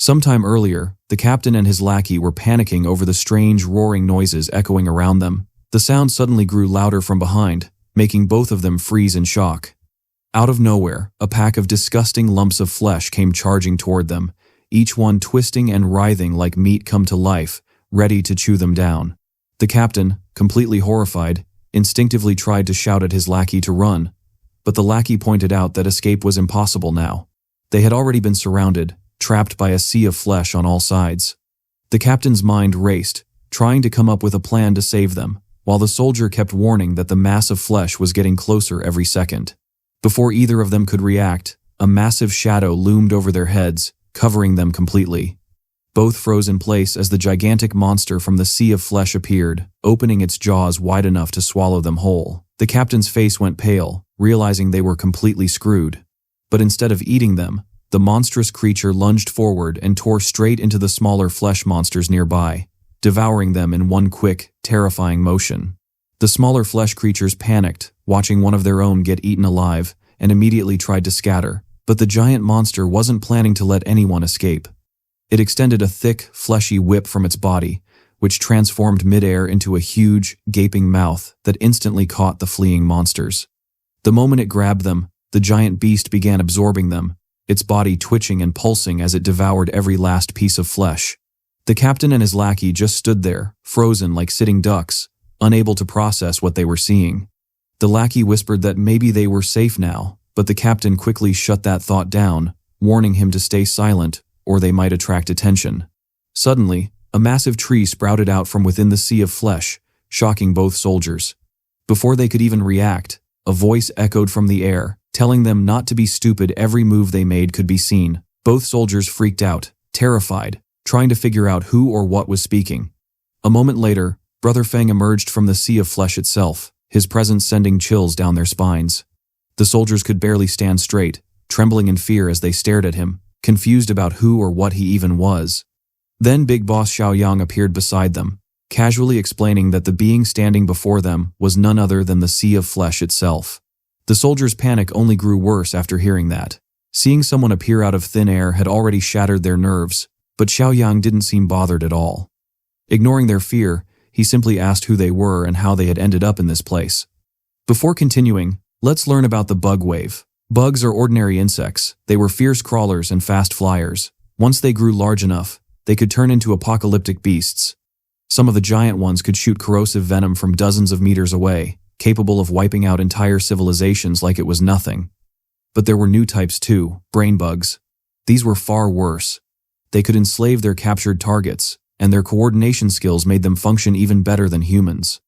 Sometime earlier, the captain and his lackey were panicking over the strange roaring noises echoing around them. The sound suddenly grew louder from behind, making both of them freeze in shock. Out of nowhere, a pack of disgusting lumps of flesh came charging toward them, each one twisting and writhing like meat come to life, ready to chew them down. The captain, completely horrified, instinctively tried to shout at his lackey to run, but the lackey pointed out that escape was impossible now. They had already been surrounded, trapped by a sea of flesh on all sides. The captain's mind raced, trying to come up with a plan to save them, while the soldier kept warning that the mass of flesh was getting closer every second. Before either of them could react, a massive shadow loomed over their heads, covering them completely. Both froze in place as the gigantic monster from the sea of flesh appeared, opening its jaws wide enough to swallow them whole. The captain's face went pale, realizing they were completely screwed. But instead of eating them, the monstrous creature lunged forward and tore straight into the smaller flesh monsters nearby, devouring them in one quick, terrifying motion. The smaller flesh creatures panicked, watching one of their own get eaten alive, and immediately tried to scatter, but the giant monster wasn't planning to let anyone escape. It extended a thick, fleshy whip from its body, which transformed midair into a huge, gaping mouth that instantly caught the fleeing monsters. The moment it grabbed them, the giant beast began absorbing them, its body twitching and pulsing as it devoured every last piece of flesh. The captain and his lackey just stood there, frozen like sitting ducks, unable to process what they were seeing. The lackey whispered that maybe they were safe now, but the captain quickly shut that thought down, warning him to stay silent, or they might attract attention. Suddenly, a massive tree sprouted out from within the sea of flesh, shocking both soldiers. Before they could even react, a voice echoed from the air, telling them not to be stupid. Every move they made could be seen. Both soldiers freaked out, terrified, trying to figure out who or what was speaking. A moment later, Brother Feng emerged from the sea of flesh itself, his presence sending chills down their spines. The soldiers could barely stand straight, trembling in fear as they stared at him, confused about who or what he even was. Then Big Boss Xiaoyang appeared beside them, casually explaining that the being standing before them was none other than the sea of flesh itself. The soldiers' panic only grew worse after hearing that. Seeing someone appear out of thin air had already shattered their nerves, but Xiaoyang didn't seem bothered at all. Ignoring their fear, he simply asked who they were and how they had ended up in this place. Before continuing, let's learn about the bug wave. Bugs are ordinary insects. They were fierce crawlers and fast flyers. Once they grew large enough, they could turn into apocalyptic beasts. Some of the giant ones could shoot corrosive venom from dozens of meters away, capable of wiping out entire civilizations like it was nothing. But there were new types too, brain bugs. These were far worse. They could enslave their captured targets, and their coordination skills made them function even better than humans.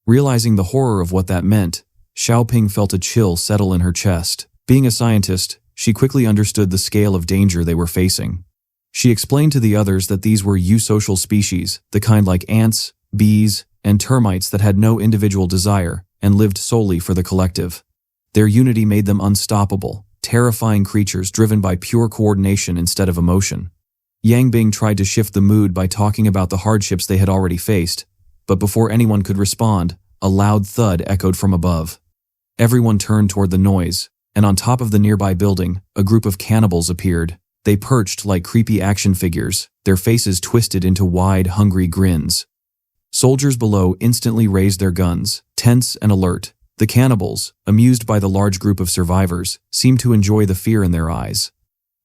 Realizing the horror of what that meant, Xiaoping felt a chill settle in her chest. Being a scientist, she quickly understood the scale of danger they were facing. She explained to the others that these were eusocial species, the kind like ants, bees, and termites that had no individual desire and lived solely for the collective. Their unity made them unstoppable, terrifying creatures driven by pure coordination instead of emotion. Yang Bing tried to shift the mood by talking about the hardships they had already faced, but before anyone could respond, a loud thud echoed from above. Everyone turned toward the noise, and on top of the nearby building, a group of cannibals appeared. They perched like creepy action figures, their faces twisted into wide, hungry grins. Soldiers below instantly raised their guns, tense and alert. The cannibals, amused by the large group of survivors, seemed to enjoy the fear in their eyes.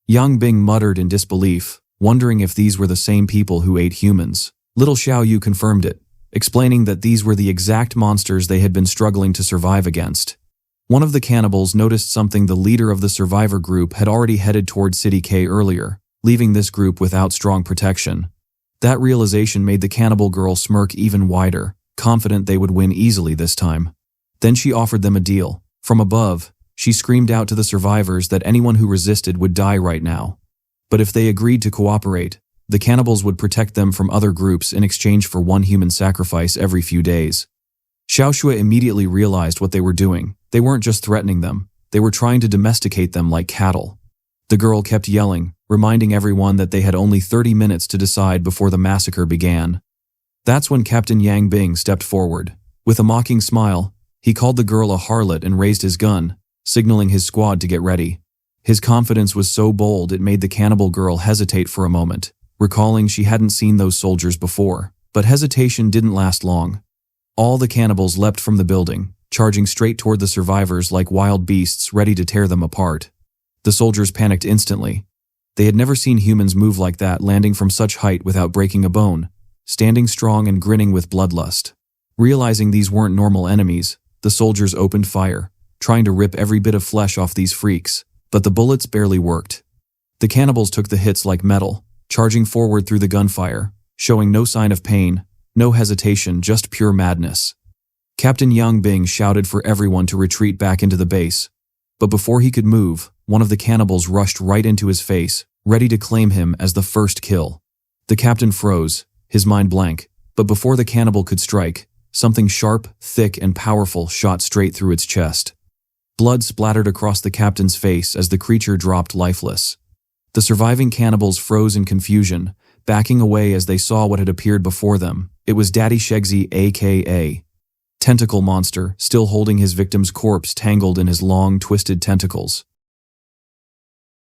Yang Bing muttered in disbelief, wondering if these were the same people who ate humans. Little Xiao Yu confirmed it, explaining that these were the exact monsters they had been struggling to survive against. One of the cannibals noticed something. The leader of the survivor group had already headed toward City K earlier, leaving this group without strong protection. That realization made the cannibal girl smirk even wider, confident they would win easily this time. Then she offered them a deal. From above, she screamed out to the survivors that anyone who resisted would die right now. But if they agreed to cooperate, the cannibals would protect them from other groups in exchange for one human sacrifice every few days. Xiao Shui immediately realized what they were doing. They weren't just threatening them, they were trying to domesticate them like cattle. The girl kept yelling, reminding everyone that they had only 30 minutes to decide before the massacre began. That's when Captain Yang Bing stepped forward. With a mocking smile, he called the girl a harlot and raised his gun, signaling his squad to get ready. His confidence was so bold it made the cannibal girl hesitate for a moment, recalling she hadn't seen those soldiers before. But hesitation didn't last long. All the cannibals leapt from the building, charging straight toward the survivors like wild beasts ready to tear them apart. The soldiers panicked instantly. They had never seen humans move like that, landing from such height without breaking a bone, standing strong and grinning with bloodlust. Realizing these weren't normal enemies, the soldiers opened fire, trying to rip every bit of flesh off these freaks, but the bullets barely worked. The cannibals took the hits like metal, charging forward through the gunfire, showing no sign of pain, no hesitation, just pure madness. Captain Yang Bing shouted for everyone to retreat back into the base, but before he could move, one of the cannibals rushed right into his face, ready to claim him as the first kill. The captain froze, his mind blank, but before the cannibal could strike, something sharp, thick, and powerful shot straight through its chest. Blood splattered across the captain's face as the creature dropped lifeless. The surviving cannibals froze in confusion, backing away as they saw what had appeared before them. It was Daddy Shegsy, aka Tentacle Monster, still holding his victim's corpse tangled in his long, twisted tentacles.